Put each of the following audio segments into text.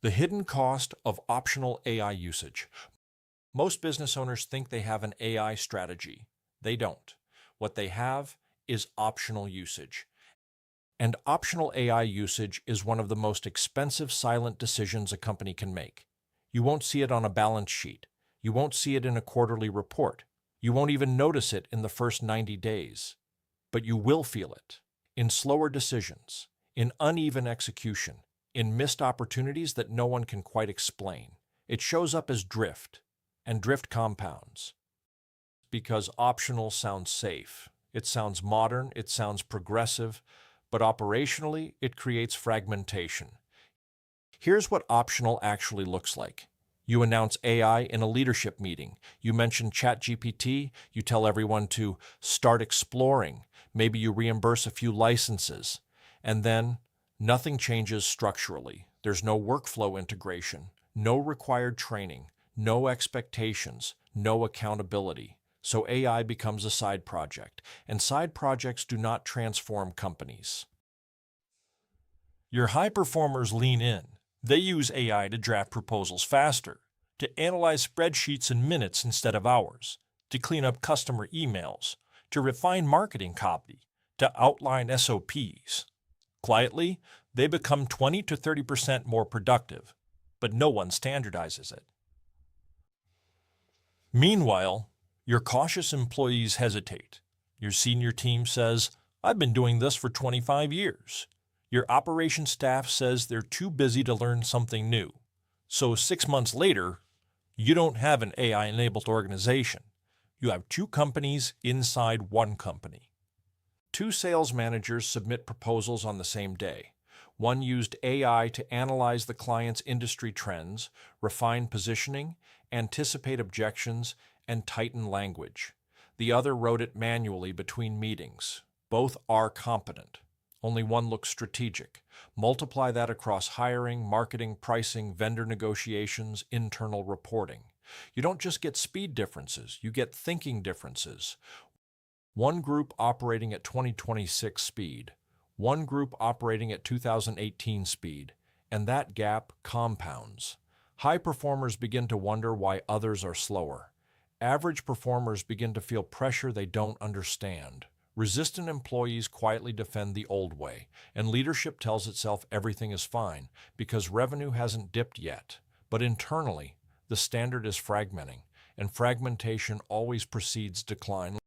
The hidden cost of optional AI usage. Most business owners think they have an AI strategy. They don't. What they have is optional usage. And optional AI usage is one of the most expensive silent decisions a company can make. You won't see it on a balance sheet. You won't see it in a quarterly report. You won't even notice it in the first 90 days. But you will feel it in slower decisions, in uneven execution, in missed opportunities that no one can quite explain. It shows up as drift, and drift compounds. Because optional sounds safe. It sounds modern, it sounds progressive, but operationally, it creates fragmentation. Here's what optional actually looks like. You announce AI in a leadership meeting. You mention ChatGPT. You tell everyone to start exploring. Maybe you reimburse a few licenses. And then nothing changes structurally. There's no workflow integration, no required training, no expectations, no accountability. So AI becomes a side project, and side projects do not transform companies. Your high performers lean in. They use AI to draft proposals faster, to analyze spreadsheets in minutes instead of hours, to clean up customer emails, to refine marketing copy, to outline SOPs. Quietly, they become 20 to 30% more productive, but no one standardizes it. Meanwhile, your cautious employees hesitate. Your senior team says, "I've been doing this for 25 years." Your operations staff says they're too busy to learn something new. So 6 months later, you don't have an AI-enabled organization. You have two companies inside one company. Two sales managers submit proposals on the same day. One used AI to analyze the client's industry trends, refine positioning, anticipate objections, and tighten language. The other wrote it manually between meetings. Both are competent. Only one looks strategic. Multiply that across hiring, marketing, pricing, vendor negotiations, internal reporting. You don't just get speed differences, you get thinking differences. One group operating at 2026 speed, one group operating at 2018 speed, and that gap compounds. High performers begin to wonder why others are slower. Average performers begin to feel pressure they don't understand. Resistant employees quietly defend the old way, and leadership tells itself everything is fine because revenue hasn't dipped yet. But internally, the standard is fragmenting, and fragmentation always precedes decline.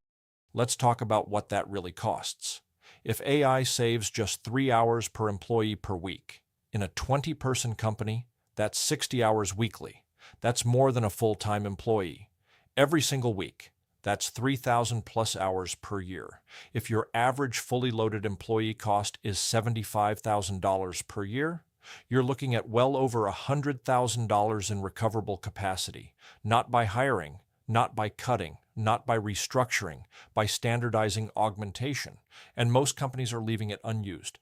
Let's talk about what that really costs. If AI saves just 3 hours per employee per week, in a 20-person company, that's 60 hours weekly. That's more than a full-time employee. Every single week, that's 3,000 plus hours per year. If your average fully loaded employee cost is $75,000 per year, you're looking at well over $100,000 in recoverable capacity, not by hiring, not by cutting, not by restructuring, by standardizing augmentation, and most companies are leaving it unused.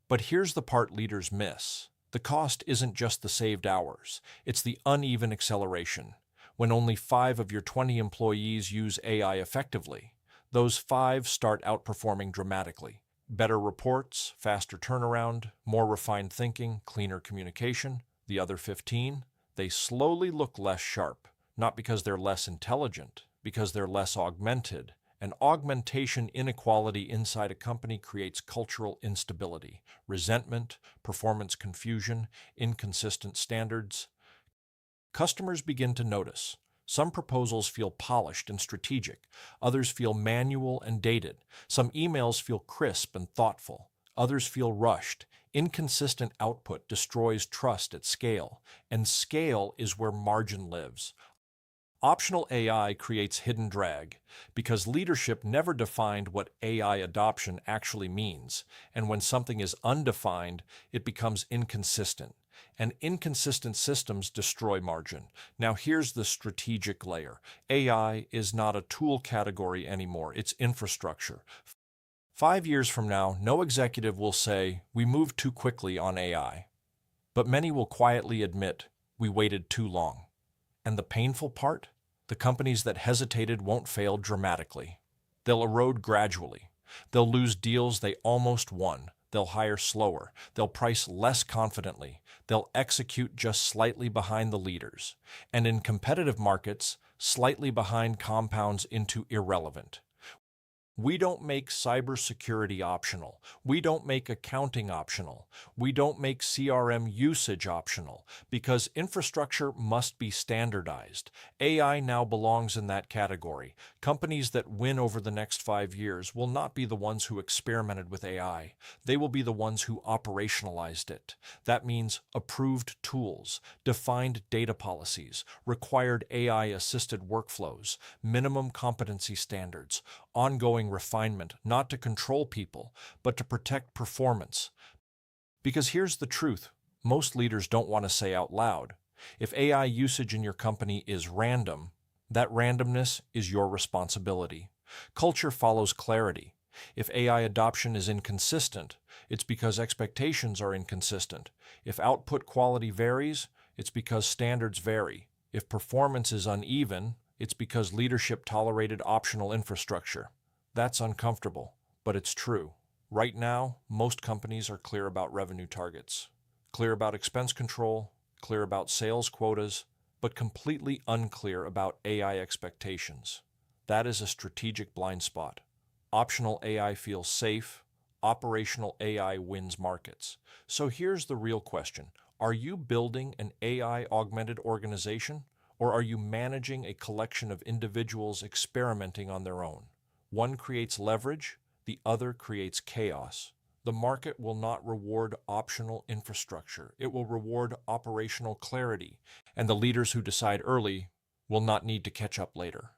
But here's the part leaders miss. The cost isn't just the saved hours, it's the uneven acceleration. When only 5 of your 20 employees use AI effectively, those 5 start outperforming dramatically. Better reports, faster turnaround, more refined thinking, cleaner communication. The other 15, they slowly look less sharp, not because they're less intelligent, because they're less augmented. And augmentation inequality inside a company creates cultural instability, resentment, performance confusion, inconsistent standards. Customers begin to notice. Some proposals feel polished and strategic. Others feel manual and dated. Some emails feel crisp and thoughtful. Others feel rushed. Inconsistent output destroys trust at scale, and scale is where margin lives. Optional AI creates hidden drag because leadership never defined what AI adoption actually means, and when something is undefined, it becomes inconsistent. And inconsistent systems destroy margin. Now here's the strategic layer. AI is not a tool category anymore, it's infrastructure. 5 years from now, no executive will say, "We moved too quickly on AI." But many will quietly admit, "We waited too long." And the painful part? The companies that hesitated won't fail dramatically. They'll erode gradually. They'll lose deals they almost won. They'll hire slower. They'll price less confidently. They'll execute just slightly behind the leaders. And in competitive markets, slightly behind compounds into irrelevant. We don't make cybersecurity optional. We don't make accounting optional. We don't make CRM usage optional because infrastructure must be standardized. AI now belongs in that category. Companies that win over the next 5 years will not be the ones who experimented with AI. They will be the ones who operationalized it. That means approved tools, defined data policies, required AI-assisted workflows, minimum competency standards, ongoing refinement, not to control people, but to protect performance. Because here's the truth, most leaders don't want to say out loud. If AI usage in your company is random, that randomness is your responsibility. Culture follows clarity. If AI adoption is inconsistent, it's because expectations are inconsistent. If output quality varies, it's because standards vary. If performance is uneven, it's because leadership tolerated optional infrastructure. That's uncomfortable, but it's true. Right now, most companies are clear about revenue targets, clear about expense control, clear about sales quotas, but completely unclear about AI expectations. That is a strategic blind spot. Optional AI feels safe. Operational AI wins markets. So here's the real question. Are you building an AI-augmented organization, or are you managing a collection of individuals experimenting on their own? One creates leverage, the other creates chaos. The market will not reward optional infrastructure. It will reward operational clarity, and the leaders who decide early will not need to catch up later.